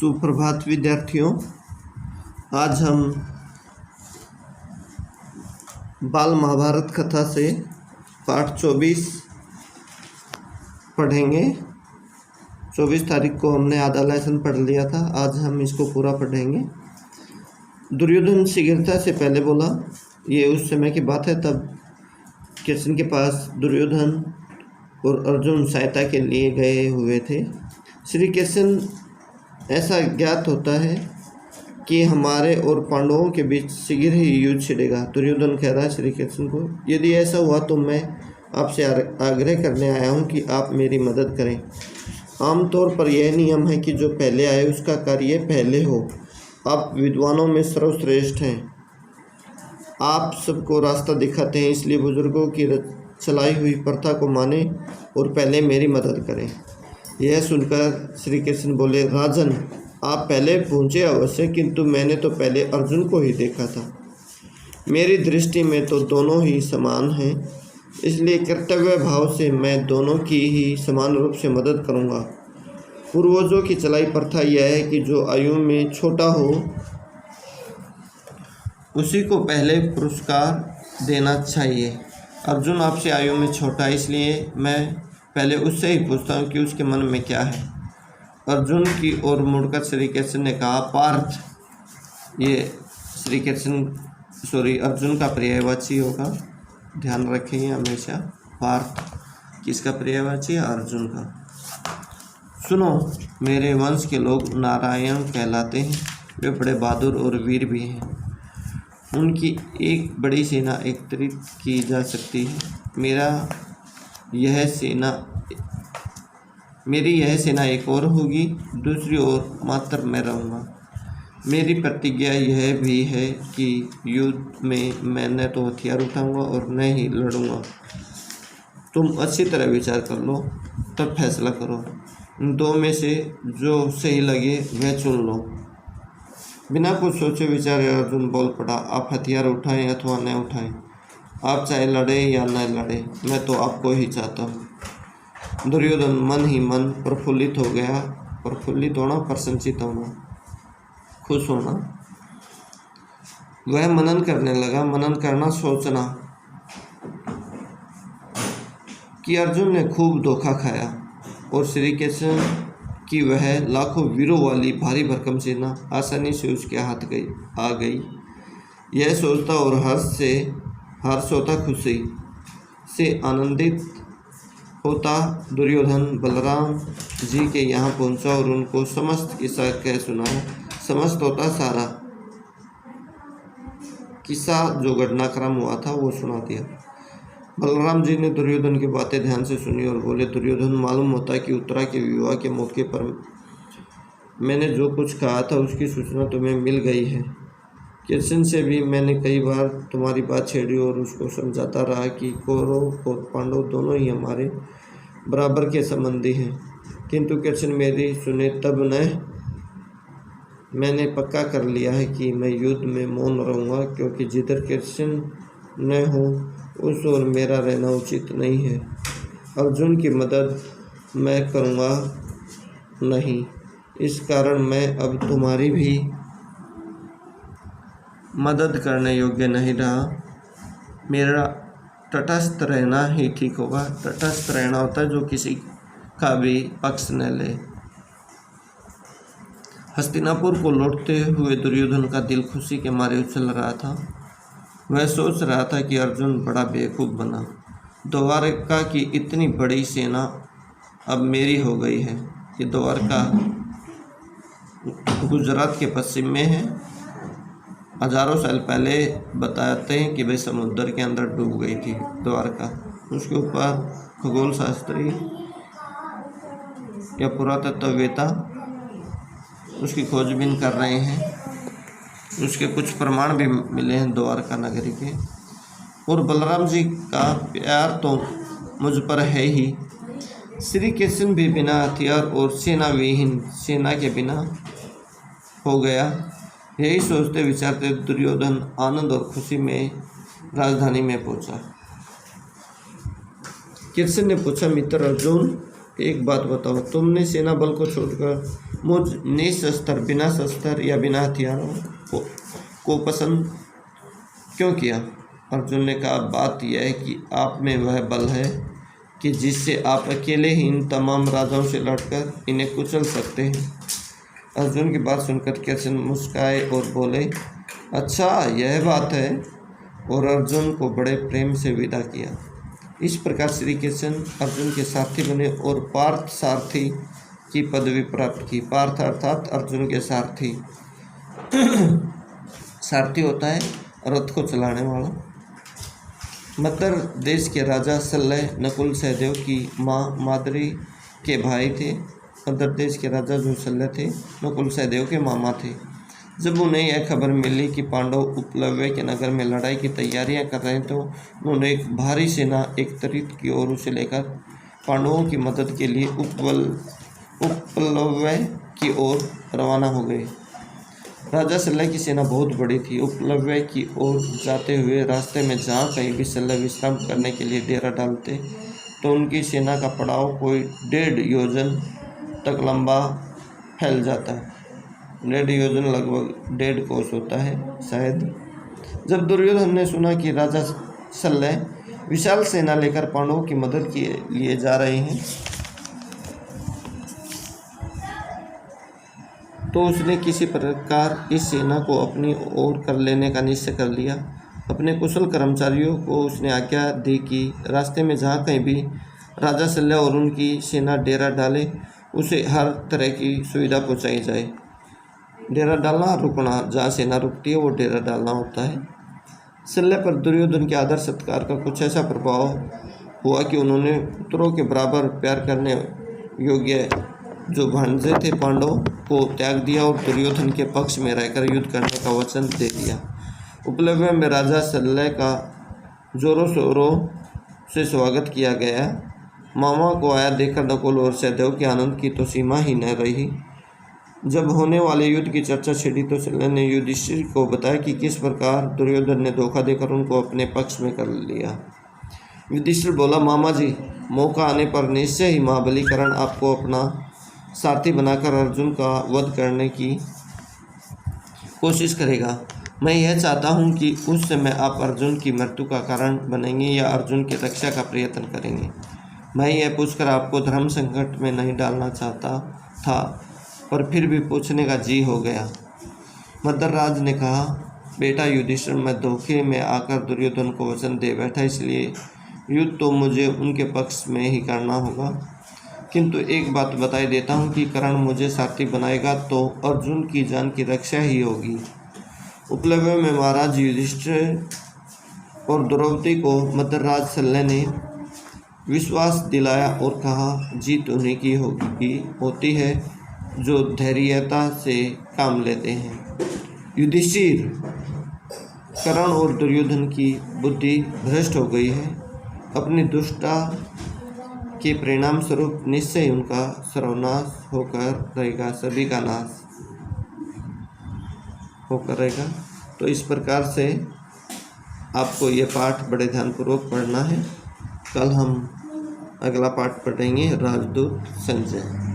सुप्रभात विद्यार्थियों। आज हम बाल महाभारत कथा से पाठ 24 पढ़ेंगे। 24 तारीख को हमने आधा लेसन पढ़ लिया था, आज हम इसको पूरा पढ़ेंगे। दुर्योधन शीघ्रता से पहले बोला, ये उस समय की बात है तब कृष्ण के पास दुर्योधन और अर्जुन सहायता के लिए गए हुए थे। श्री कृष्ण ऐसा ज्ञात होता है कि हमारे और पांडवों के बीच शीघ्र ही युद्ध छिड़ेगा। दुर्योधन कह रहा है श्री कृष्ण को, यदि ऐसा हुआ तो मैं आपसे आग्रह करने आया हूँ कि आप मेरी मदद करें। आमतौर पर यह नियम है कि जो पहले आए उसका कार्य पहले हो। आप विद्वानों में सर्वश्रेष्ठ हैं, आप सबको रास्ता दिखाते हैं, इसलिए बुजुर्गों की चलाई हुई प्रथा को माने और पहले मेरी मदद करें। यह सुनकर श्री कृष्ण बोले, राजन आप पहले पहुँचे अवश्य, किंतु मैंने तो पहले अर्जुन को ही देखा था। मेरी दृष्टि में तो दोनों ही समान हैं, इसलिए कर्तव्य भाव से मैं दोनों की ही समान रूप से मदद करूँगा। पूर्वजों की चलाई प्रथा यह है कि जो आयु में छोटा हो उसी को पहले पुरस्कार देना चाहिए। अर्जुन आपसे आयु में छोटा है, इसलिए मैं पहले उससे ही पूछता हूँ कि उसके मन में क्या है। अर्जुन की ओर मुड़कर श्री कृष्ण ने कहा, पार्थ, ये श्री कृष्ण अर्जुन का पर्यायवाची होगा, ध्यान रखेंगे हमेशा। पार्थ किसका पर्यायवाची है? अर्जुन का। सुनो, मेरे वंश के लोग नारायण कहलाते हैं, वे बड़े बहादुर और वीर भी हैं। उनकी एक बड़ी सेना एकत्रित की जा सकती है। मेरी यह सेना एक और होगी, दूसरी ओर मात्र मैं रहूँगा। मेरी प्रतिज्ञा यह भी है कि युद्ध में मैं न तो हथियार उठाऊँगा और न ही लड़ूँगा। तुम अच्छी तरह विचार कर लो, तब फैसला करो। इन दो में से जो सही लगे वह चुन लो। बिना कुछ सोचे विचारे अर्जुन बोल पड़ा, आप हथियार उठाएं अथवा न उठाएं, आप चाहे लड़े या न लड़े, मैं तो आपको ही चाहता हूँ। दुर्योधन मन ही मन प्रफुल्लित हो गया। प्रफुल्लित होना, प्रसन्नचित होना, खुश होना। वह मनन करने लगा। मनन करना, सोचना कि अर्जुन ने खूब धोखा खाया और श्री कृष्ण कि वह लाखों वीरों वाली भारी भरकम सेना आसानी से उसके हाथ आ गई। यह सोचता और हर्ष होता, खुशी से आनंदित होता दुर्योधन बलराम जी के यहाँ पहुँचा और उनको समस्त किस्सा कह सुनाया। समस्त होता सारा किस्सा जो घटनाक्रम हुआ था वो सुना दिया। बलराम जी ने दुर्योधन की बातें ध्यान से सुनी और बोले, दुर्योधन, मालूम होता है कि उत्तरा के विवाह के मौके पर मैंने जो कुछ कहा था उसकी सूचना तुम्हें मिल गई है। कृष्ण से भी मैंने कई बार तुम्हारी बात छेड़ी और उसको समझाता रहा कि कौरव और पांडव दोनों ही हमारे बराबर के संबंधी हैं, किंतु कृष्ण मेरी सुने तब न। मैंने पक्का कर लिया है कि मैं युद्ध में मौन रहूँगा, क्योंकि जिधर कृष्ण न हो उस ओर मेरा रहना उचित नहीं है। अर्जुन की मदद मैं करूँगा नहीं, इस कारण मैं अब तुम्हारी भी मदद करने योग्य नहीं रहा। मेरा तटस्थ रहना ही ठीक होगा। तटस्थ रहना होता है जो किसी का भी पक्ष न ले। हस्तिनापुर को लौटते हुए दुर्योधन का दिल खुशी के मारे उछल रहा था। वह सोच रहा था कि अर्जुन बड़ा बेवकूफ़ बना। द्वारका की इतनी बड़ी सेना अब मेरी हो गई है। ये द्वारका गुजरात के पश्चिम में है। हजारों साल पहले बताते हैं कि भाई समुद्र के अंदर डूब गई थी द्वारका। उसके ऊपर खगोल शास्त्री या पुरातत्ववेत्ता उसकी खोजबीन कर रहे हैं। उसके कुछ प्रमाण भी मिले हैं द्वारका नगरी के। और बलराम जी का प्यार तो मुझ पर है ही। श्री कृष्ण भी बिना हथियार और सेना के बिना हो गया। यही सोचते विचारते दुर्योधन आनंद और खुशी में राजधानी में पहुंचा। कृष्ण ने पूछा, मित्र अर्जुन, एक बात बताओ, तुमने सेना बल को छोड़कर मुझ निशस्त्र, बिना शस्त्र या बिना हथियारों को पसंद क्यों किया? अर्जुन ने कहा, बात यह है कि आप में वह बल है कि जिससे आप अकेले ही इन तमाम राजाओं से लड़कर इन्हें कुचल सकते हैं। अर्जुन की बात सुनकर कृष्ण मुस्काए और बोले, अच्छा यह बात है, और अर्जुन को बड़े प्रेम से विदा किया। इस प्रकार श्री कृष्ण अर्जुन के सारथी बने और पार्थ सारथी की पदवी प्राप्त की। पार्थ अर्थात अर्जुन के सारथी। सारथी होता है रथ को चलाने वाला। मद्र देश के राजा शल्य नकुल सहदेव की माँ माद्री के भाई थे। मद्र देश के राजा जो शल्य थे नकुल सहदेव के मामा थे। जब उन्हें यह खबर मिली कि पांडव उपलव्य के नगर में लड़ाई की तैयारियां कर रहे हैं तो उन्होंने एक भारी सेना एक तरीत की ओर उसे लेकर पांडवों की मदद के लिए उपलव्य की ओर रवाना हो गए। राजा शल्य की सेना बहुत बड़ी थी। उपलव्य की ओर जाते हुए रास्ते में जहाँ कहीं भी शल्य विश्राम करने के लिए डेरा डालते तो उनकी सेना का पड़ाव कोई 1.5 योजन तक लंबा फैल जाता है। 1.5 योजन लगभग 1.5 कोस होता है शायद। जब दुर्योधन ने सुना कि राजा शल्य विशाल सेना लेकर पांडवों की मदद के लिए जा रहे हैं तो उसने किसी प्रकार इस सेना को अपनी ओर कर लेने का निश्चय कर लिया। अपने कुशल कर्मचारियों को उसने आज्ञा दी कि रास्ते में जहाँ कहीं भी राजा शल्य और उनकी सेना डेरा डाले उसे हर तरह की सुविधा पहुँचाई जाए। डेरा डालना, रुकना, जहाँ सेना रुकती है वो डेरा डालना होता है। शल्य पर दुर्योधन के आदर सत्कार का कुछ ऐसा प्रभाव हुआ कि उन्होंने पुत्रों के बराबर प्यार करने योग्य जो भांजे थे पांडव को त्याग दिया और दुर्योधन के पक्ष में रहकर युद्ध करने का वचन दे दिया। उपलव्य में राजा शल्य का जोरों शोरों से स्वागत किया गया। मामा को आया देखकर नकुल और सहदेव के आनंद की तो सीमा ही न रही। जब होने वाले युद्ध की चर्चा छिड़ी तो शल्य ने युधिष्ठिर को बताया कि किस प्रकार दुर्योधन ने धोखा देकर उनको अपने पक्ष में कर लिया। युधिष्ठिर बोला, मामा जी, मौका आने पर निश्चय ही महाबली कर्ण आपको अपना सारथी बनाकर अर्जुन का वध करने की कोशिश करेगा। मैं यह चाहता हूँ कि उस समय आप अर्जुन की मृत्यु का कारण बनेंगे या अर्जुन की रक्षा का प्रयत्न करेंगे। मैं यह पूछकर आपको धर्म संकट में नहीं डालना चाहता था, पर फिर भी पूछने का जी हो गया। मद्रराज ने कहा, बेटा युधिष्ठिर, मैं धोखे में आकर दुर्योधन को वचन दे बैठा, इसलिए युद्ध तो मुझे उनके पक्ष में ही करना होगा। किंतु एक बात बताई देता हूँ कि कर्ण मुझे सारथी बनाएगा तो अर्जुन की जान की रक्षा ही होगी। उपलव्य में महाराज युधिष्ठिर और द्रौपदी को मद्रराज शल्य ने विश्वास दिलाया और कहा, जीत उन्हीं की होती है जो धैर्यता से काम लेते हैं। युधिष्ठिर, कर्ण और दुर्योधन की बुद्धि भ्रष्ट हो गई है। अपनी दुष्टता के परिणाम स्वरूप निश्चय उनका सर्वनाश होकर रहेगा, सभी का नाश होकर रहेगा। तो इस प्रकार से आपको ये पाठ बड़े ध्यानपूर्वक पढ़ना है। कल हम अगला पाठ पढ़ेंगे, राजदूत संजय।